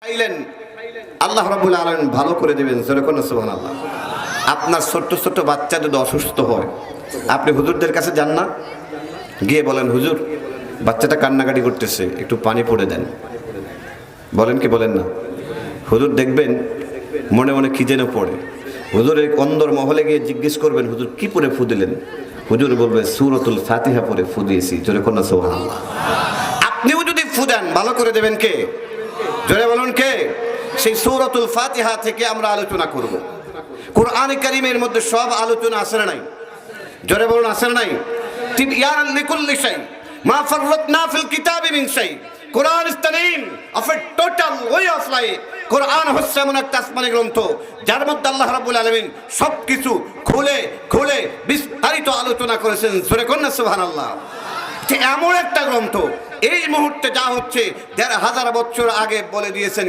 খাইলেন, আল্লাহ রাব্বুল আলামিন ভালো করে দিবেন। যেরকম সুবহানাল্লাহ। আপনার ছোট্ট ছোট্ট বাচ্চা যদি অসুস্থ হয়, আপনি হুজুরদের কাছে যান না, গিয়ে বলেন হুজুর বাচ্চাটা কান্নাকাটি করতেছে, একটু পানি পড়ে দেন। বলেন কি বলেন না? হুজুর দেখবেন মনে মনে কি যেন পড়ে। হুজুরের অন্দর মহলে গিয়ে জিজ্ঞেস করবেন হুজুর কি পড়ে ফু দিলেন? হুজুর বলবে সূরাতুল ফাতিহা পড়ে ফু দিয়েছি। যেরকম সুবহানাল্লাহ। আপনিও যদি ফু দেন ভালো করে দেবেন কে? জোরে বলুন কে? সেই সূরাতুল ফাতিহা থেকে আমরা আলোচনা করব। কোরআনে কারীমের মধ্যে সব আলোচনা আছে না নাই? জোরে বলুন আছে না নাই? তিবয়ানান লিকুল্লি শাই মা ফাররাতনা ফিল কিতাবি মিন শাই। Quran is the name of a total way of life. কোরআন হচ্ছে এমন একটা আসমানি গ্রন্থ যার মধ্যে আল্লাহ রাব্বুল আলামিন সবকিছু খুলে খুলে বিস্তারিত আলোচনা করেছেন। জোরে কোন না সুবহানাল্লাহ। এমন একটা গ্রন্থ এই মুহূর্তে যা হচ্ছে ১,৫০০ বছর আগে বলে দিয়েছেন